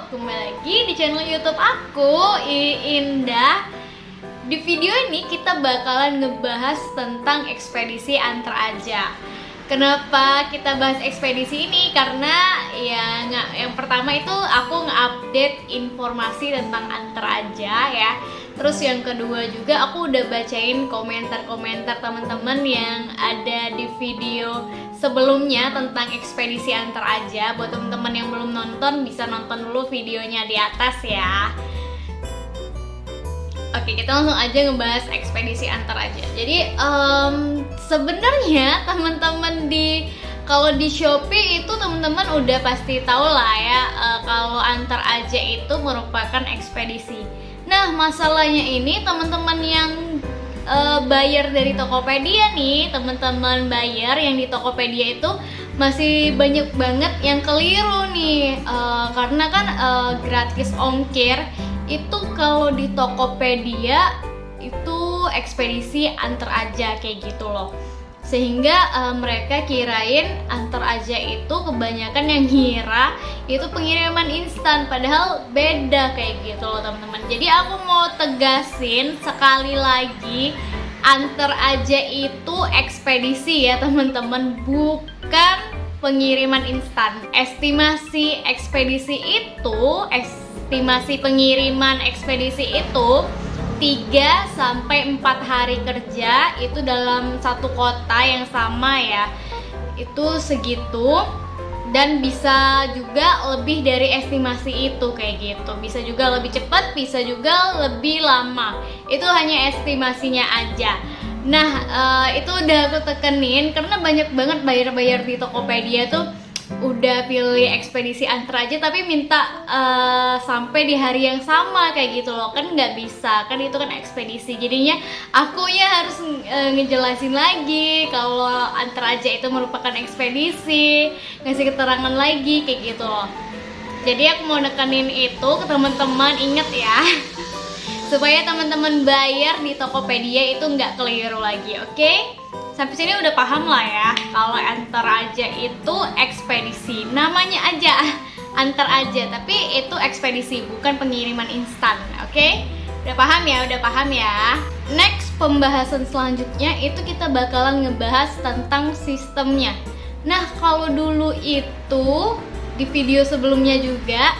kembali lagi di channel YouTube aku, Indah. Di video ini kita bakalan ngebahas tentang ekspedisi antar aja. Kenapa kita bahas ekspedisi ini? Karena yang pertama itu aku nge-update informasi tentang antar aja ya. Terus yang kedua juga aku udah bacain komentar-komentar teman-teman yang ada di video sebelumnya tentang ekspedisi antar aja. Buat teman-teman yang belum nonton bisa nonton dulu videonya di atas ya. Oke, kita langsung aja ngebahas ekspedisi antar aja. Jadi sebenarnya teman-teman kalau di Shopee itu teman-teman udah pasti tahu lah ya, kalau antar aja itu merupakan ekspedisi. Nah, masalahnya ini teman-teman yang buyer dari Tokopedia nih, teman-teman buyer yang di Tokopedia itu masih banyak banget yang keliru nih, karena kan gratis ongkir itu kalau di Tokopedia itu ekspedisi antar aja kayak gitu loh. Sehingga mereka kirain antar aja itu kebanyakan yang ngira itu pengiriman instan, padahal beda kayak gitu loh teman-teman. Jadi aku mau tegasin sekali lagi, antar aja itu ekspedisi ya teman-teman, bukan pengiriman instan. Estimasi pengiriman ekspedisi itu 3-4 hari kerja itu dalam satu kota yang sama ya. Itu segitu, dan bisa juga lebih dari estimasi itu kayak gitu. Bisa juga lebih cepat, bisa juga lebih lama. Itu hanya estimasinya aja. Nah, itu udah aku tekenin karena banyak banget buyer-buyer di Tokopedia tuh udah pilih ekspedisi antar aja tapi minta sampai di hari yang sama kayak gitu loh. Kan nggak bisa, kan itu kan ekspedisi. Jadinya akunya harus ngejelasin lagi kalau antar aja itu merupakan ekspedisi, ngasih keterangan lagi kayak gitu loh. Jadi aku mau nekenin itu ke teman-teman, inget ya supaya teman-teman buyer di Tokopedia itu nggak keliru lagi, oke? Sampai sini udah paham lah ya, kalau antar aja itu ekspedisi. Namanya aja antar aja, tapi itu ekspedisi, bukan pengiriman instan, oke? Udah paham ya? Next, pembahasan selanjutnya itu kita bakalan ngebahas tentang sistemnya. Nah, kalau dulu itu di video sebelumnya juga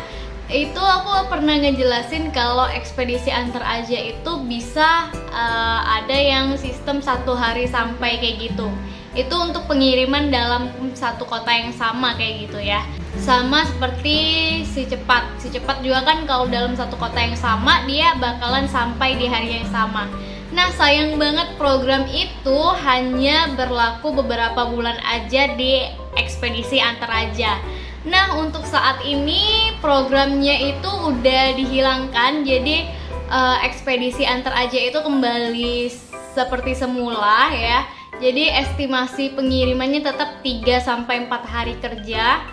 itu aku pernah ngejelasin kalau ekspedisi antar aja itu bisa ada yang sistem 1 hari sampai kayak gitu. Itu untuk pengiriman dalam satu kota yang sama kayak gitu ya. Sama seperti si cepat juga kan kalau dalam satu kota yang sama dia bakalan sampai di hari yang sama. Nah, sayang banget program itu hanya berlaku beberapa bulan aja di ekspedisi antar aja. Nah, untuk saat ini programnya itu udah dihilangkan, jadi ekspedisi antar aja itu kembali seperti semula ya. Jadi estimasi pengirimannya tetap 3-4 hari kerja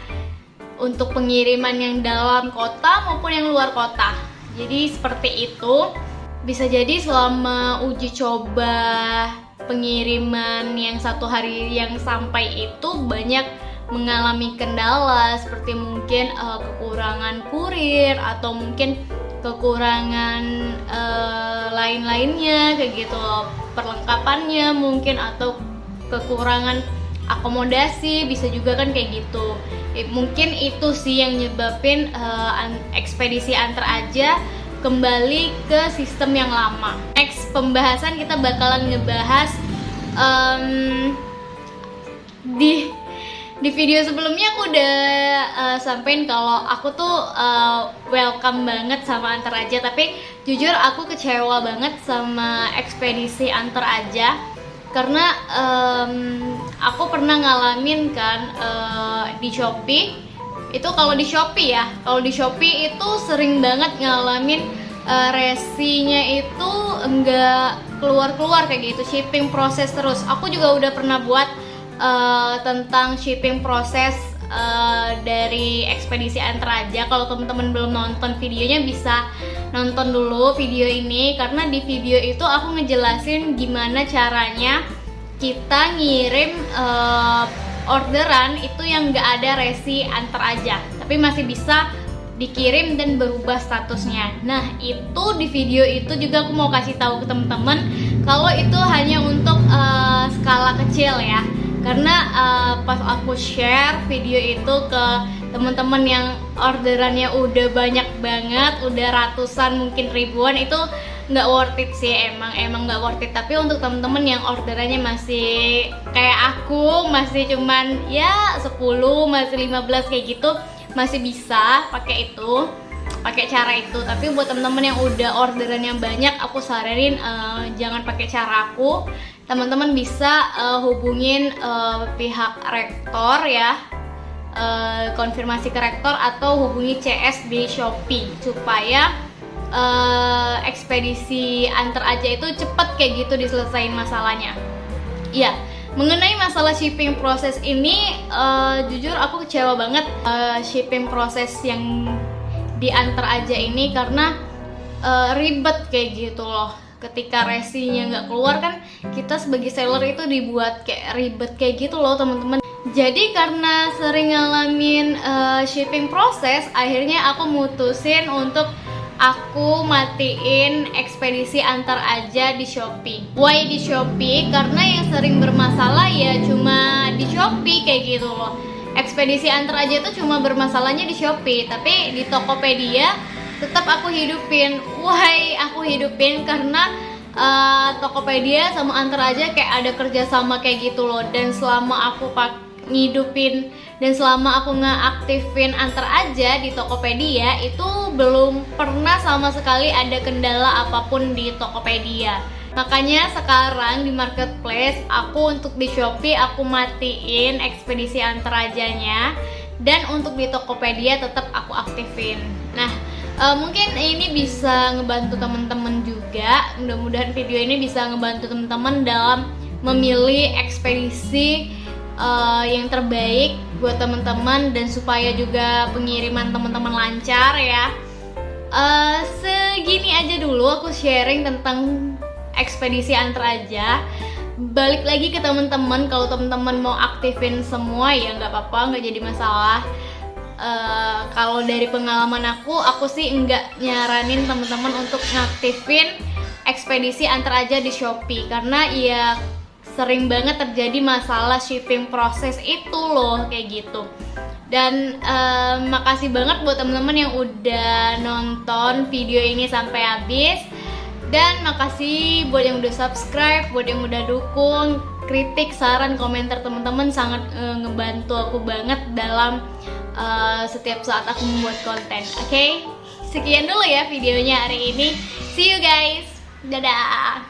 untuk pengiriman yang dalam kota maupun yang luar kota. Jadi seperti itu. Bisa jadi selama uji coba pengiriman yang 1 hari yang sampai itu banyak mengalami kendala seperti mungkin kekurangan kurir atau mungkin kekurangan lain-lainnya kayak gitu, perlengkapannya mungkin, atau kekurangan akomodasi, bisa juga kan kayak gitu. Mungkin itu sih yang nyebabin ekspedisi antar aja kembali ke sistem yang lama. Next pembahasan kita bakalan ngebahas di video sebelumnya aku udah sampein kalau aku tuh welcome banget sama antar aja, tapi jujur aku kecewa banget sama ekspedisi antar aja karena aku pernah ngalamin kan di Shopee. Itu kalau di Shopee itu sering banget ngalamin resinya itu enggak keluar kayak gitu, shipping proses terus. Aku juga udah pernah buat tentang shipping proses dari ekspedisi antar aja. Kalau teman-teman belum nonton videonya bisa nonton dulu video ini, karena di video itu aku ngejelasin gimana caranya kita ngirim orderan itu yang nggak ada resi antar aja, tapi masih bisa dikirim dan berubah statusnya. Nah, itu di video itu juga aku mau kasih tahu ke teman-teman kalau itu hanya untuk skala kecil ya. Karena pas aku share video itu ke teman-teman yang orderannya udah banyak banget, udah ratusan mungkin ribuan, itu nggak worth it sih, emang nggak worth it. Tapi untuk teman-teman yang orderannya masih kayak aku, masih cuman ya 10, masih 15 kayak gitu, masih bisa pakai cara itu. Tapi buat teman-teman yang udah orderannya banyak, aku saranin jangan pakai cara aku. Teman-teman bisa hubungin pihak rektor ya, konfirmasi ke rektor atau hubungi CS di Shopee supaya ekspedisi antar aja itu cepet kayak gitu diselesain masalahnya. Iya, mengenai masalah shipping proses ini, jujur aku kecewa banget shipping proses yang diantar aja ini, karena ribet kayak gitu loh. Ketika resinya nggak keluar kan kita sebagai seller itu dibuat kayak ribet kayak gitu loh teman-teman. Jadi karena sering ngalamin shipping proses, akhirnya aku mutusin untuk aku matiin ekspedisi antar aja di Shopee. Why di Shopee? Karena yang sering bermasalah ya cuma di Shopee kayak gitu loh. Ekspedisi antar aja itu cuma bermasalahnya di Shopee, tapi di Tokopedia tetap aku hidupin. Why aku hidupin? Karena Tokopedia sama antar aja kayak ada kerjasama kayak gitu loh. Dan selama aku ngidupin dan selama aku ngeaktifin antar aja di Tokopedia, itu belum pernah sama sekali ada kendala apapun di Tokopedia. Makanya sekarang di marketplace aku untuk di Shopee aku matiin ekspedisi antar ajanya, dan untuk di Tokopedia tetap aku aktifin. Nah, mungkin ini bisa ngebantu teman-teman juga. Mudah-mudahan video ini bisa ngebantu teman-teman dalam memilih ekspedisi yang terbaik buat teman-teman, dan supaya juga pengiriman teman-teman lancar ya. Segini aja dulu aku sharing tentang ekspedisi antar aja. Balik lagi ke teman-teman, kalau teman-teman mau aktifin semua ya nggak apa-apa, nggak jadi masalah. Kalau dari pengalaman aku sih nggak nyaranin teman-teman untuk ngaktifin ekspedisi antar aja di Shopee, karena ya sering banget terjadi masalah shipping proses itu loh kayak gitu. Dan makasih banget buat teman-teman yang udah nonton video ini sampai habis, dan makasih buat yang udah subscribe, buat yang udah dukung. Kritik, saran, komentar teman-teman sangat ngebantu aku banget dalam setiap saat aku membuat konten. Oke? Sekian dulu ya videonya hari ini. See you guys. Dadah.